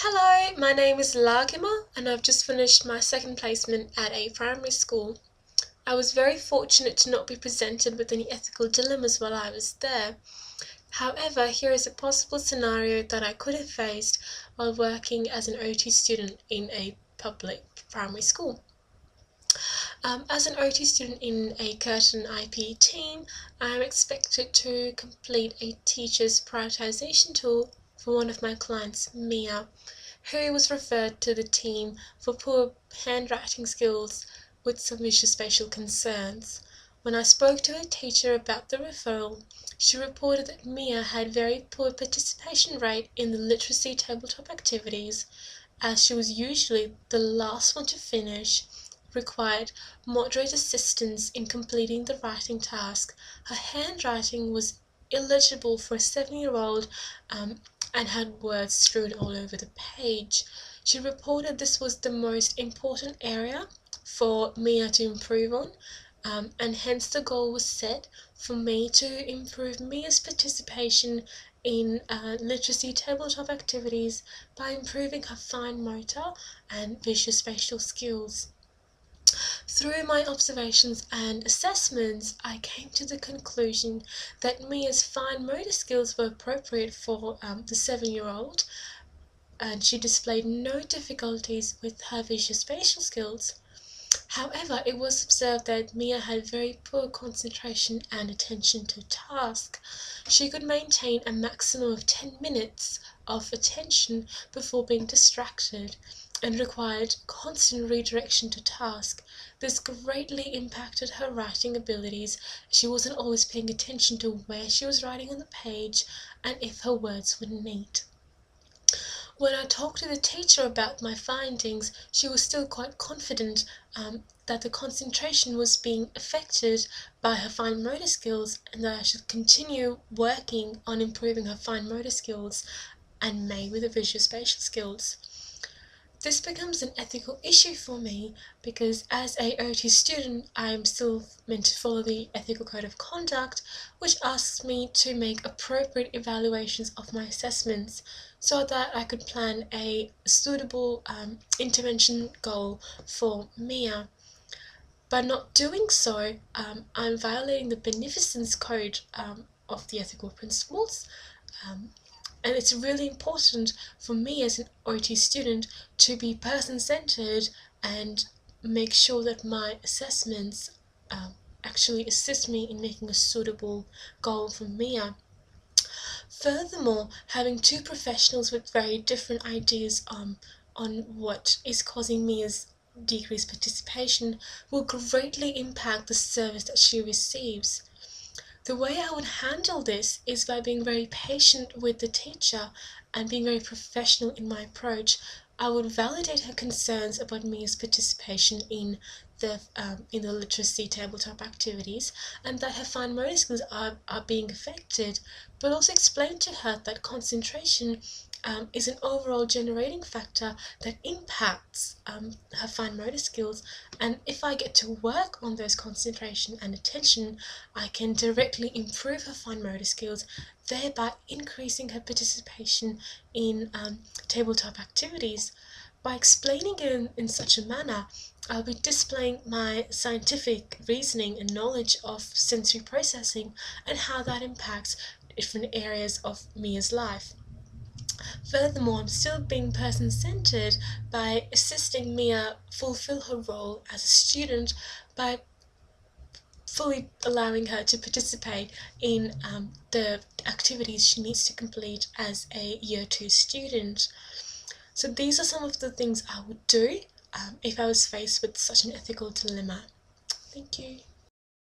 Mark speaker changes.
Speaker 1: Hello, my name is Lagima and I've just finished my second placement at a primary school. I was very fortunate to not be presented with any ethical dilemmas while I was there. However, here is a possible scenario that I could have faced while working as an OT student in a public primary school. As an OT student in a Curtin IP team, I am expected to complete a teacher's prioritization tool for one of my clients, Mia, who was referred to the team for poor handwriting skills with some visuospatial concerns. When I spoke to her teacher about the referral, she reported that Mia had very poor participation rate in the literacy tabletop activities, as she was usually the last one to finish, required moderate assistance in completing the writing task. Her handwriting was illegible for a 7-year-old and had words strewn all over the page. She reported this was the most important area for Mia to improve on, and hence the goal was set for me to improve Mia's participation in literacy tabletop activities by improving her fine motor and visuospatial skills. Through my observations and assessments, I came to the conclusion that Mia's fine motor skills were appropriate for the 7-year-old, and she displayed no difficulties with her visuospatial skills. However, it was observed that Mia had very poor concentration and attention to task. She could maintain a maximum of 10 minutes of attention before being distracted and required constant redirection to task. This greatly impacted her writing abilities. She wasn't always paying attention to where she was writing on the page and if her words were neat. When I talked to the teacher about my findings, she was still quite confident that the concentration was being affected by her fine motor skills and that I should continue working on improving her fine motor skills and maybe the visuospatial skills. This becomes an ethical issue for me because as a OT student, I am still meant to follow the ethical code of conduct, which asks me to make appropriate evaluations of my assessments so that I could plan a suitable intervention goal for Mia. By not doing so, I'm violating the beneficence code of the ethical principles. And it's really important for me as an OT student to be person-centered and make sure that my assessments actually assist me in making a suitable goal for Mia. Furthermore, having two professionals with very different ideas on what is causing Mia's decreased participation will greatly impact the service that she receives. The way I would handle this is by being very patient with the teacher and being very professional in my approach. I would validate her concerns about Mia's participation in the literacy tabletop activities and that her fine motor skills are being affected, but also explain to her that concentration is an overall generating factor that impacts her fine motor skills, and if I get to work on those concentration and attention, I can directly improve her fine motor skills, thereby increasing her participation in tabletop activities. By explaining it in such a manner, I'll be displaying my scientific reasoning and knowledge of sensory processing and how that impacts different areas of Mia's life. Furthermore, I'm still being person-centered by assisting Mia fulfill her role as a student by fully allowing her to participate in the activities she needs to complete as a Year 2 student. So these are some of the things I would do if I was faced with such an ethical dilemma. Thank you.